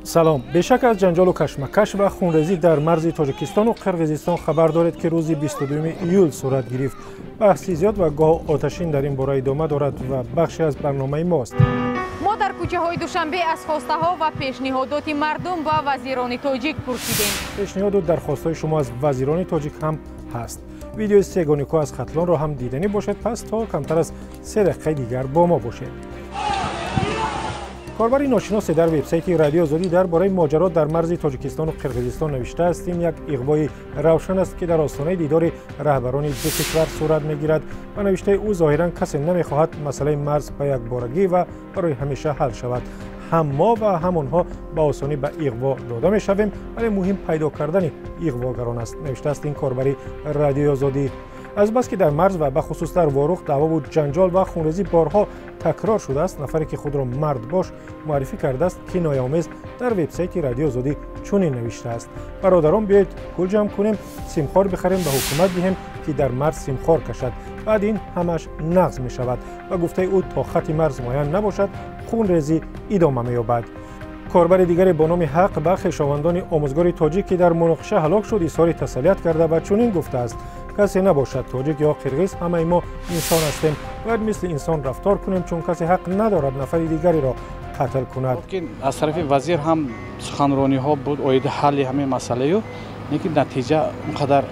سلام. بیشک از جنجال و کشمکش و خونریزی در مرز تاجیکستان و قرقیزستان خبر دارید که روز 22 ایول صورت گرفت. بحثی زیاد و گاه آتشین در این باره ادامه دارد و بخشی از برنامه ماست. ما در کوچه های دوشنبه از خواسته ها و پیشنهادات مردم و وزیران تاجیک پرسیدیم. پیشنهاد و درخواست های شما از وزیران تاجیک هم هست. ویدیو سگانیکو از ختلان را هم دیدنی باشد، پس تا کمتر از 3 دقیقه دیگر با ما باشید. کاربری ناشناس در وبسایت رادیو آزادی درباره ماجرا در مرز تاجیکستان و قرقیزستان نوشته است این یک اغوای روشن است که در آستانه دیدار رهبران دو کشور صورت میگیرد و نوشته او ظاهرا کسی نمیخواهد مسئله مرز به یک بارگی و برای همیشه حل شود. هم ما و هم آنها به آسانی به اغوا داده میشویم، ولی مهم پیدا کردن اغواگران است، نوشته است این کاربری رادیو آزادی. از بس که در مرز و به خصوص در واروق دعوا و جنجال و خونریزی بارها تکرار شده است، نفری که خود را مرد باش معرفی کرده است کنایه‌آمیز در وبسایت رادیو آزادی چنین نوشته است: برادران بیایید پول جمع کنیم، سیمخوار بخریم، به حکومت دهیم که در مرز سیمخوار کشد، بعد این همش نقض می شود و گفته او تا خط مرز معین نباشد خونریزی ادامه می‌یابد. کاربر دیگری با نام حق به خویشاوندان آموزگار تاجیک که در مناقشه هلاک شد اظهار تسلیت کرده و چنین گفته است: کسی نباشد تاجیک یا قرقیز، همه ما انسان هستیم، باید مثل انسان رفتار کنیم، چون کسی حق ندارد نفر دیگری را قتل کند. از طرف وزیر هم سخنرانی ها بود اوید حل همه مسئله، لیکن نتیجه اونقدر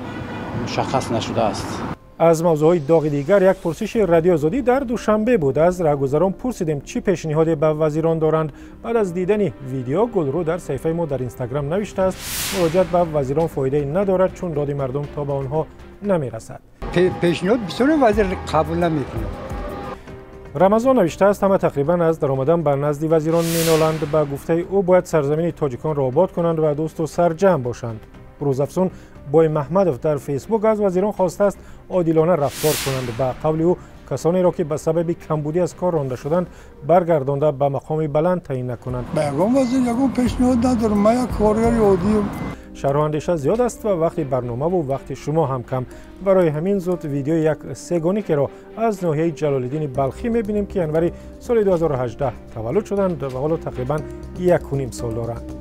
مشخص نشده است. از موضوعهای داغ دیگر یک پرسش رادیو آزادی در دوشنبه بود. از راهگذران پرسیدیم چی پیشنهادی به وزیران دارند. بعد از دیدن ویدیو گلرو در صفحه ما در اینستاگرام نوشته است مراجعت به وزیران فایده ندارد چون داد مردم تا به آنها نمیرسد. پیشنهاد بسیار وزیر قبول نمیکنه. رمضان نوشته است همه تقریبا از درآمدن به نزد وزیران مینالند. به گفته او باید سرزمین تاجیکان را آباد کنند و دوست و سرجم باشند. روزافزون بای محمدوف در فیسبوک از وزیران خواسته است عادلانه رفتار کنند. به قول او کسانی را که به سبب کمبودی از کار رانده شدند برگردانده به مقام بلند تعیین نکنند. به یگان وزیر یگان پیشنهاد ندارم، من یک کارگر عادیم. شرح و اندیشه زیاد است و وقتی برنامه و وقتی شما هم کم. برای همین زود ویدیو یک سگانیک را از ناحیه جلال‌الدین بلخی می‌بینیم که ینوری سال 2018 تولد شدند و حالا تقریبا 1.5 سال دارند.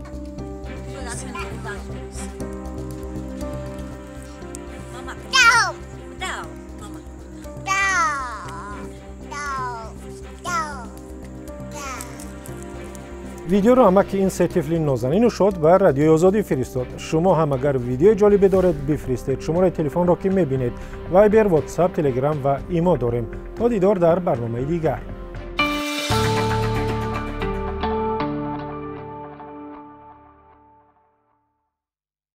ویدیو را که این سه طفل نازنین شد بر رادیو آزادی فرستاد. شما هم اگر ویدیو جالبی دارید بفرستید. شماره تلفن را که میبینید وایبر، واتساپ، تلگرام و ایما داریم. تا دیدار در برنامه دیگر.